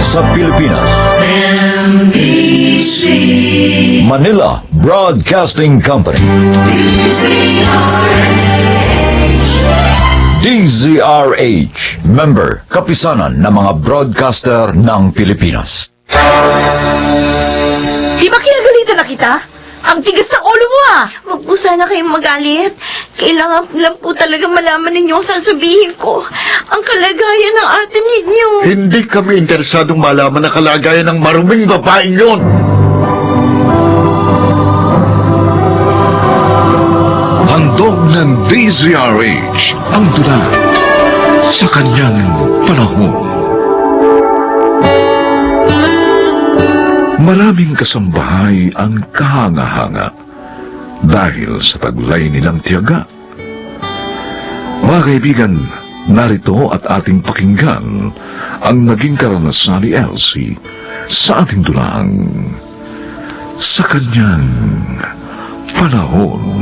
sa Pilipinas. NBC Manila Broadcasting Company. DZRH, member, kapisanan ng mga broadcaster ng Pilipinas. Di ba kinagalitan na kita? Ang tigas ng ulo mo ah! Huwag po sana kayong magalit. Kailangan lang po talaga malaman ninyo ang sasabihin ko. Ang kalagayan ng ate ninyo. Hindi kami interesadong malaman ang kalagayan ng maruming babaeng yon. Handog ng DZRH ang dula sa kanyang panahon. Maraming kasambahay ang kahanga-hanga dahil sa taglay nilang tiyaga. Mga kaibigan, narito at ating pakinggan ang naging karanasan ni Elsie sa ating dulang sa kanyang panahon.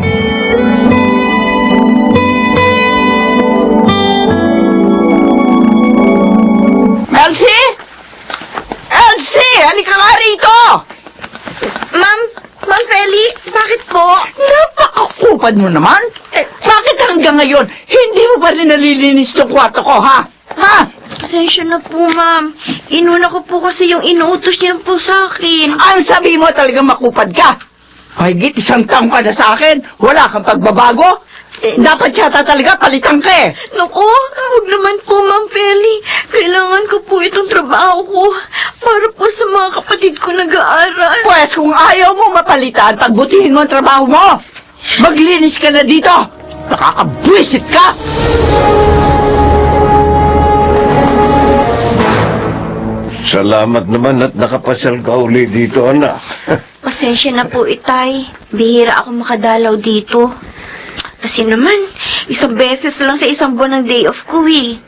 Elsie! Elsie! Halika nga rito! Ma'am Feli, bakit po? Napakakupad mo naman! Bakit hanggang ngayon, hindi mo pa rin nalilinis tong kwarto ko, ha? Ha? Pasensya na po, ma'am. Inuna ko po kasi yung inuutos niya po sa akin. Ang sabi mo talagang makupad ka! Mahigit 1 taong ka na sa akin, wala kang pagbabago? Dapat yata talaga palitan ka eh! Naku, huwag naman po, Ma'am Feli. Kailangan ko po itong trabaho ko para po sa mga kapatid ko nag-aaral. Pwes kung ayaw mo mapalitan, pagbutihin mo ang trabaho mo! Maglinis ka na dito! Nakakabwisit ka! Salamat naman at nakapasyal ka uli dito, anak. Pasensya na po, Itay. Bihira ako makadalaw dito. Kasi naman, 1 beses lang sa 1 buwan ng day off ko eh.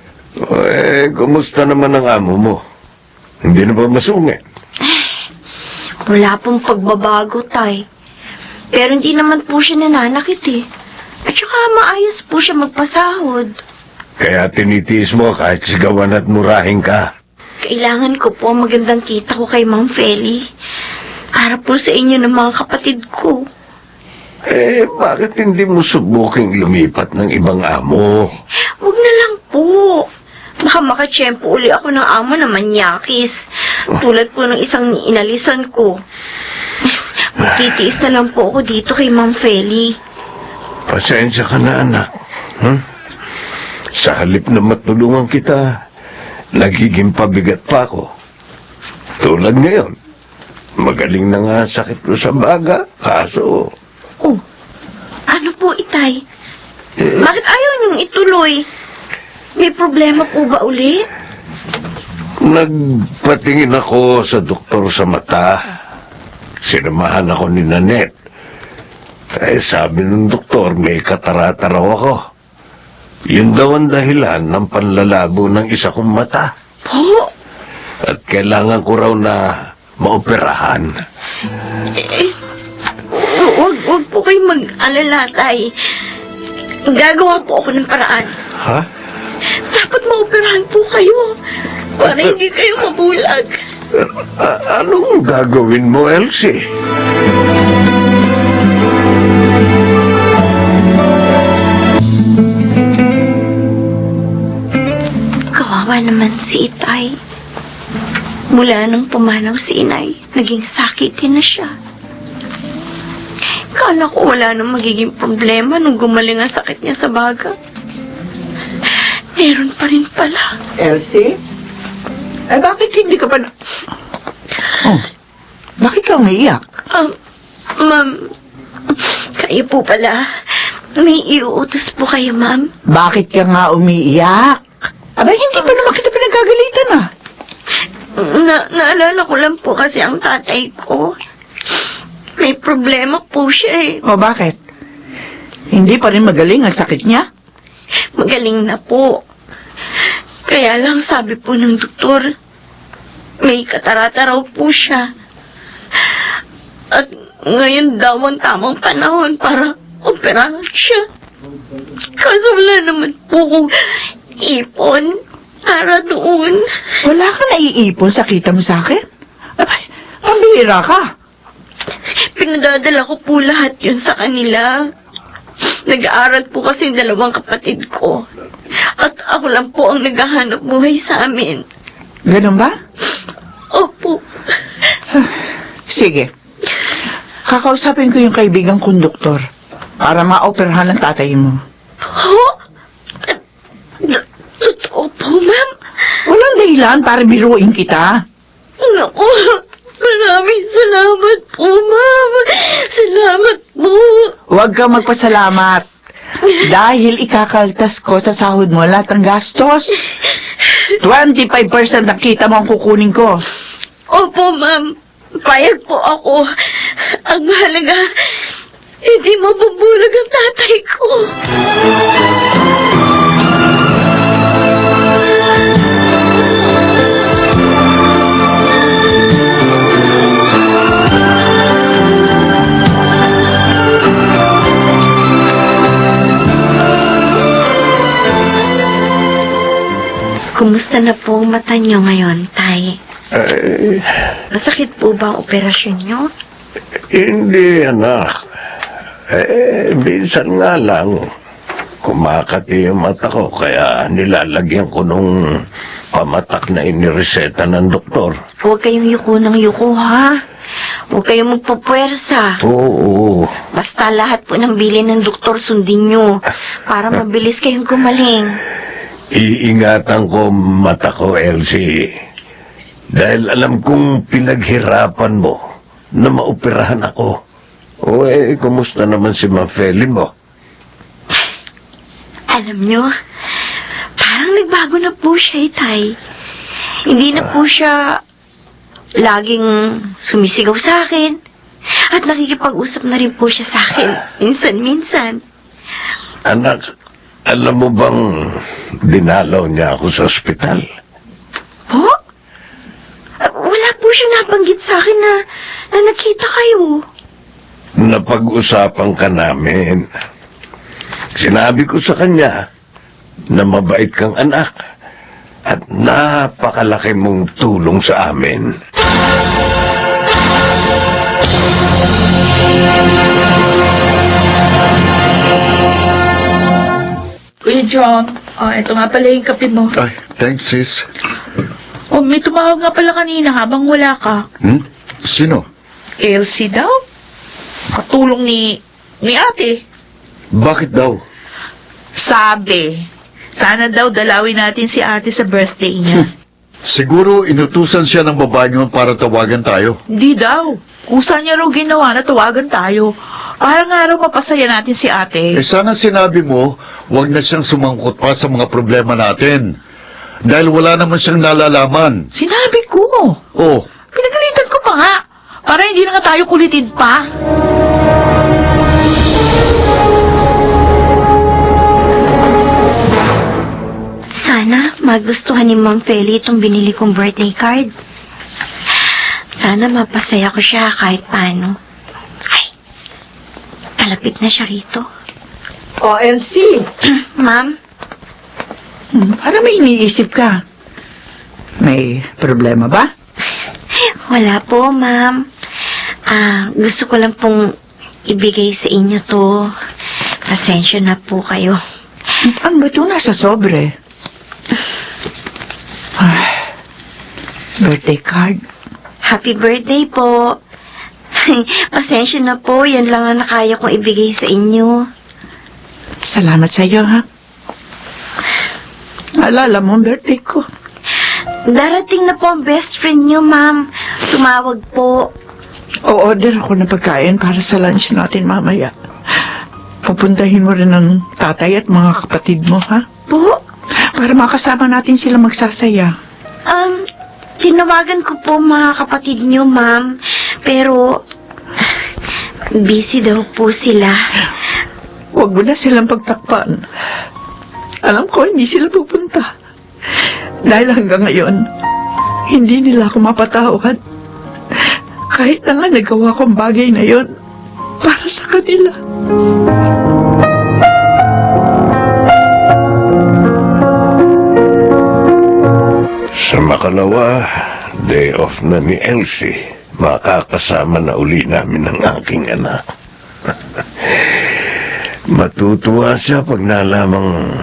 Kumusta naman ang amo mo? Hindi na ba masungit? Wala pong pagbabago, Tay. Pero hindi naman po siya nananakit eh. At saka maayos po siya magpasahod. Kaya tinitiis mo kahit sigawan at murahin ka. Kailangan ko po ang magandang kita ko kay Ma'am Feli. Para po sa inyo ng mga kapatid ko. Bakit hindi mo subuking lumipat ng ibang amo? Huwag na lang po. Baka makatsyempo uli ako ng amo na manyakis. Tulad po ng isang inalisan ko. Magtitiis na lang po ako dito kay Ma'am Feli. Pasensya ka na, anak. Sa halip na matulungan kita, nagiging pabigat pa ako. Tulad ngayon, magaling na nga ang sakit ko sa baga, kaso... Oh, ano po, Itay? Bakit ayaw niyong ituloy? May problema po ba uli? Nagpatingin ako sa doktor sa mata. Sinamahan ako ni Nanette. Sabi ng doktor, may katarata raw ako. Yun daw ang dahilan ng panlalabo ng isa kong mata. Po? At kailangan ko raw na maoperahan. Huwag po kayong mag-alala, Tay. Gagawa po ako ng paraan. Ha? Dapat maoperahan po kayo. Para hindi kayo mabulag. Anong gagawin mo, Elsie? Kawawa naman si Itay. Mula nung pumanaw si Inay, naging sakitin na siya. Kala ko wala nang magiging problema nung gumaling ang sakit niya sa baga. Meron pa rin pala. Elsie? Bakit hindi ka pa na... Oh, bakit ka umiiyak? Ma'am, kayo po pala. May iuutos po kayo, ma'am. Bakit ka nga umiiyak? Abay, hindi pa naman kita pinagkagalitan ah. Naalala ko lang po kasi ang tatay ko. May problema po siya eh. O bakit? Hindi pa rin magaling ang sakit niya? Magaling na po. Kaya lang sabi po ng doktor, may katarata raw po siya. At ngayon daw ang tamang panahon para operahan siya. Kaso wala naman po kung ipon para doon. Wala ka naiipon sa kita mo sa akin? Abay, pambihira ka. Pinadadala ko po lahat yun sa kanila. Nag-aaral po kasi yung dalawang kapatid ko. At ako lang po ang naghahanap buhay sa amin. Ganun ba? Opo. Sige. Kakausapin ko yung kaibigang konduktor para maoperahan ang tatay mo. Ho? Totoo po, ma'am? Walang dahilan para biruin kita. Naku, maraming salamat po, ma'am. Salamat po. Huwag kang magpasalamat. Dahil ikakaltas ko sa sahod mo lahat ng gastos. 25% ng kita mo ang kukunin ko. Opo, ma'am. Payag po ako. Ang mahalaga, hindi mabubulag ang tatay ko. Kumusta na po ang mata niyo ngayon, Tay? Masakit po ba ang operasyon niyo? Hindi, anak. Minsan nga lang, kumakati yung mata ko, kaya nilalagyan ko nung pamatak na inireseta ng doktor. Huwag kayong yuko ng yuko, ha? Huwag kayong magpupwersa. Oo. Basta lahat po ng bilin ng doktor sundin nyo para mabilis kayong gumaling. Iingatan ko mata ko, Elsie. Dahil alam kong pinaghirapan mo na maoperahan ako. O kumusta naman si Ma'am Feli mo? Alam nyo, parang nagbago na po siya, Tay. Hindi na po siya laging sumisigaw sa akin. At nakikipag-usap na rin po siya sa akin, minsan-minsan. Anak, alam mo bang dinalaw niya ako sa ospital? Po? Wala po siya nabanggit sa akin na nakita kayo. Napag-usapan ka namin. Sinabi ko sa kanya na mabait kang anak at napakalaki mong tulong sa amin. Kuya John, ito nga pala yung kape mo. Ay, thanks, sis. May tumawag nga pala kanina habang wala ka. Sino? Elsie daw? Katulong ni ate. Bakit daw? Sabi, sana daw dalawin natin si ate sa birthday niya. Siguro inutusan siya ng babae niyo para tawagan tayo. Hindi daw. Kusa niya raw ginawa na tawagan tayo. Para nga raw mapasaya natin si ate. Sana sinabi mo, huwag na siyang sumangkot pa sa mga problema natin. Dahil wala naman siyang nalalaman. Sinabi ko. Oh, Pinagalitan ko pa nga. Para hindi na nga tayo kulitin pa. Sana magustuhan ni Ma'am Feli itong binili kong birthday card. Sana mapasaya ko siya kahit paano. Ay, kalapit na siya rito. O, Elsie, Ma'am, para may iniisip ka. May problema ba? wala po, Ma'am. Gusto ko lang pong ibigay sa inyo to. Pasensya na po kayo. Ang bato nasa sobre. Birthday card. Happy birthday po. Pasensya na po, yan lang ang nakaya kong ibigay sa inyo. Salamat sa iyo, ha? Alala mo ang birthday ko. Darating na po ang best friend niyo, Ma'am. Tumawag po. O-order ako ng pagkain para sa lunch natin mamaya. Papuntahin mo rin ang tatay at mga kapatid mo, ha? Po? Para makasama natin sila magsasaya. Tinawagan ko po mga kapatid niyo, Ma'am. Pero, busy daw po sila. Huwag mo na silang pagtakpan. Alam ko, hindi sila pupunta. Dahil hanggang ngayon, hindi nila ako mapatawad. Kahit na nga nagawa kong bagay na yon para sa kanila. Pangalawa, day off na ni Elsie. Makakasama na uli namin ang aking anak. Matutuwa siya pag nalamang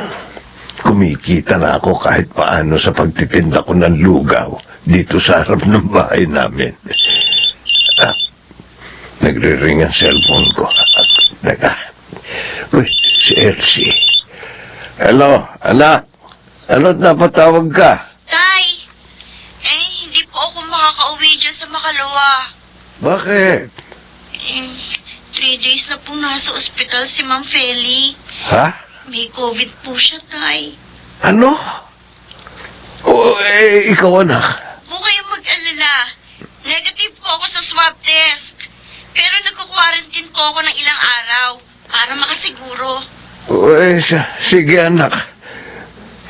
kumikita na ako kahit paano sa pagtitinda ko ng lugaw dito sa harap ng bahay namin. Nagre-ring ang cellphone ko. Teka. Uy, si Elsie. Hello, anak. Ano't napatawag ka? Tay, hindi po ako makakauwi dyan sa Makalawa. Bakit? 3 days na pong nasa ospital si Ma'am Feli. Ha? May COVID po siya, Tay. Ano? O, ikaw anak. Huwag kayong mag-alala. Negative po ako sa swab test. Pero nagko-quarantine po ako ng ilang araw para makasiguro. O, sige anak.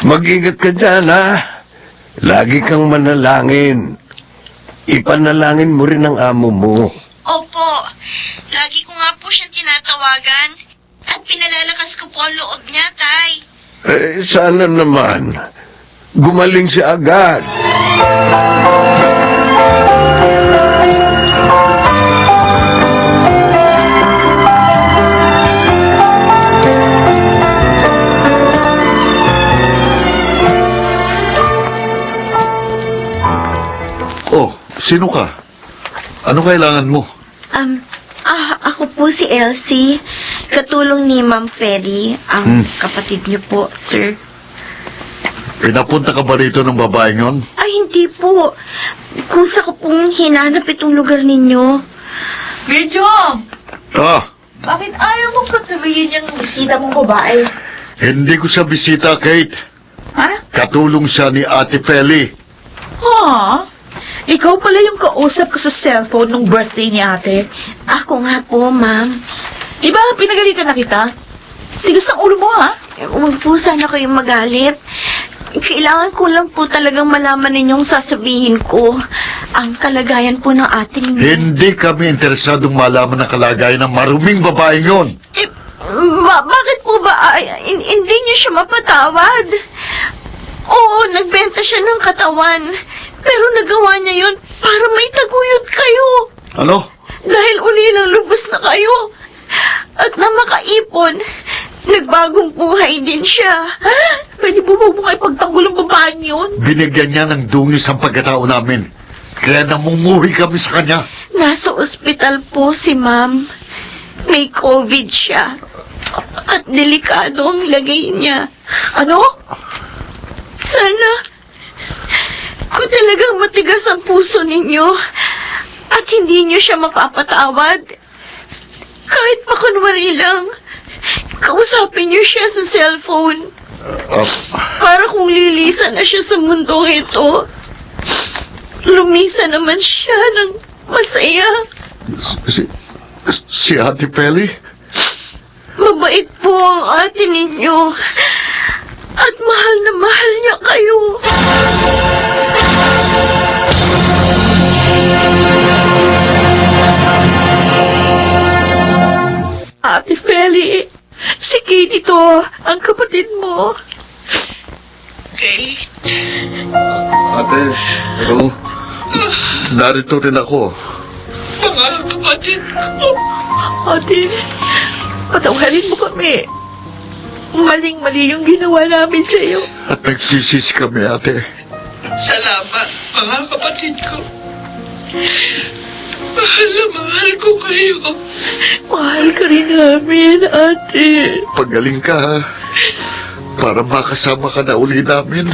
Mag-ingat ka dyan, ha? Lagi kang manalangin. Ipanalangin mo rin ang amo mo. Opo, lagi ko nga po siyang tinatawagan at pinalalakas ko po ang loob niya, Tay. Sana naman. Gumaling siya agad. Oh, sino ka? Ano kailangan mo? Ako po si Elsie, katulong ni Ma'am Feli, ang kapatid niyo po, sir. Pinapunta ka ba rito ng babaeng yon? Ay, hindi po. Kusa ko pong hinanap itong lugar ninyo. Bidyong! Ah, Bakit ayaw mo patuloyin yung bisita mong babae? hindi ko siya bisita, Kate. Ha? Katulong siya ni Ate Feli. Ha? Ikaw pala yung kausap ko sa cellphone nung birthday ni ate. Ako nga po, ma'am. Di ba pinagalitan na kita? Tigas ng ulo mo, ha? Huwag po sana kayong magalit. Kailangan ko lang po talagang malaman ninyong sasabihin ko ang kalagayan po ng ate ninyo. Hindi kami interesadong malaman ang kalagayan ng maruming babaeng yon. Bakit po ba hindi niyo siya mapatawad? Oo, nagbenta siya ng katawan. Pero nagawa niya yun para may taguyod kayo. Ano? Dahil ulilang lubos na kayo. At na makaipon, nagbagong buhay din siya. Ha? Pwede po mo kayo pagtanggol ang babaeng yun? Binigyan niya ng dungis ang pagkatao namin. Kaya namumuhi kami sa kanya. Nasa ospital po si ma'am. May COVID siya. At delikado ang lagay niya. Ano? Sana, kung talagang matigas ang puso ninyo at hindi niyo siya mapapatawad, kahit makunwari lang, kausapin niyo siya sa cellphone. Para kung lilisa na siya sa mundong ito, lumisa naman siya ng masaya. Si Ate Feli? Mabait po ang ate ninyo. At mahal na mahal niya kayo. Ate Feli, si Katie to, ang kapatid mo. Kate? Ate, hello? Narito rin ako. Mga kapatid ko. Ate, patawarin mo kami. Maling-mali yung ginawa namin sa iyo. At nagsisisi kami, ate. Salamat, mga kapatid ko. Mahal na mahal ko kayo. Mahal ka rin namin, ate. Pagaling ka, ha? Para makasama ka na uli namin.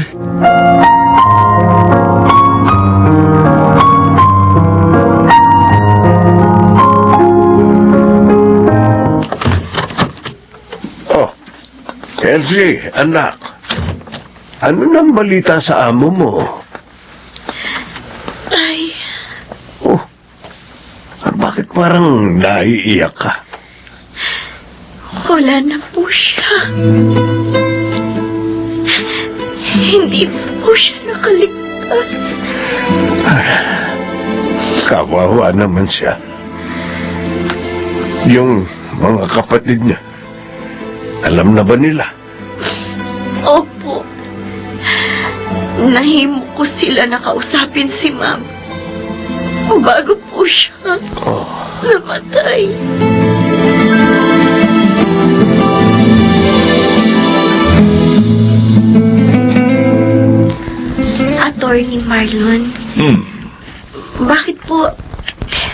Elsie, anak. Ano nang balita sa amo mo? Ay, Oh, bakit parang naiiyak ka? wala na po siya. Hindi po siya nakaligtas. Kawawa naman siya. Yung mga kapatid niya, alam na ba nila? Opo. nahimo ko sila nakausapin si Ma'am. Bago po siya namatay. Attorney Marlon, bakit po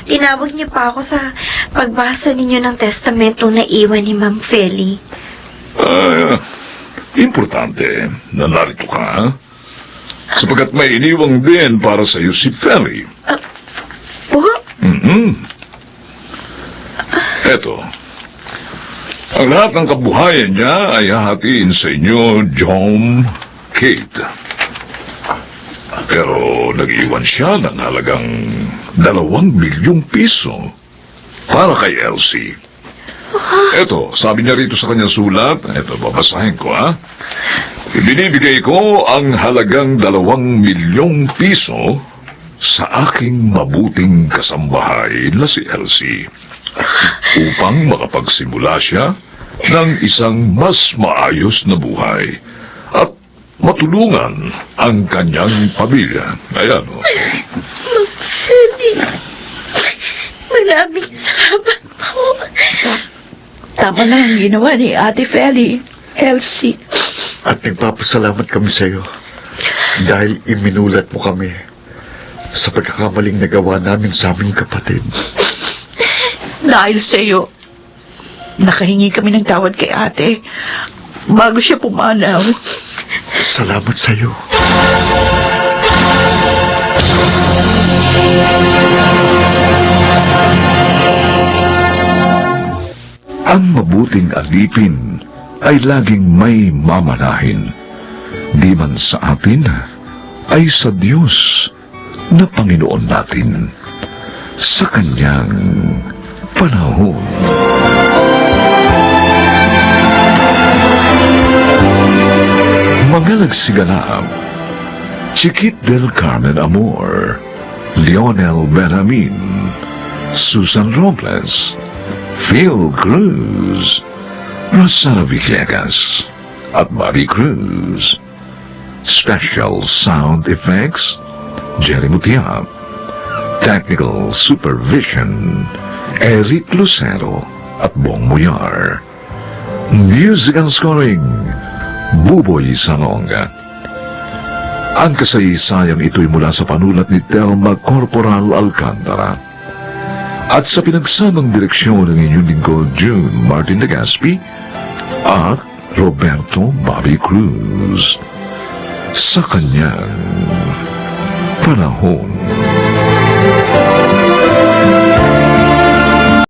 tinawag niyo pa ako sa pagbasa ninyo ng testamento na iwan ni Ma'am Feli? Importante na narito ka, sapagkat may iniwang din para sa iyo si Feli. Po? Eto, ang lahat ng kabuhayan niya ay hahatiin sa inyo, John, Kate. Pero nag-iwan siya ng halagang 2 milyong piso para kay Elsie. Eto, sabi niya rito sa kanyang sulat, eto, babasahin ko, ha? Ibinibigay ko ang halagang 2 milyong piso sa aking mabuting kasambahay na si Elsie upang makapagsimula siya ng isang mas maayos na buhay at matulungan ang kanyang pamilya. Ayan, o. Maraming salamat po. Tama na ang ginawa ni Ate Feli, Elsie. At nagpapasalamat kami sa iyo dahil iminulat mo kami sa pagkakamaling nagawa namin sa aming kapatid. Dahil sa iyo, nakahingi kami ng tawad kay ate bago siya pumanaw. Salamat sa iyo. Ang mabuting alipin ay laging may mamanahin, di man sa atin, ay sa Diyos na Panginoon natin, sa Kanyang panahon. Mga nagsiganap, Chiquit del Carmen Amor, Lionel Benjamin, Susan Robles, Phil Cruz, Rosana Villegas, at Bobby Cruz. Special Sound Effects, Jerry Mutiap. Technical Supervision, Eric Lucero at Bong Muyar. Music and Scoring, Buboy Salonga. Ang kasaysayang ito'y mula sa panulat ni Telma Corporal Alcantara at sa pinagsamang direksyon ng inyong lingkod June Martin Legaspi at Roberto Bobby Cruz sa kanyang panahon.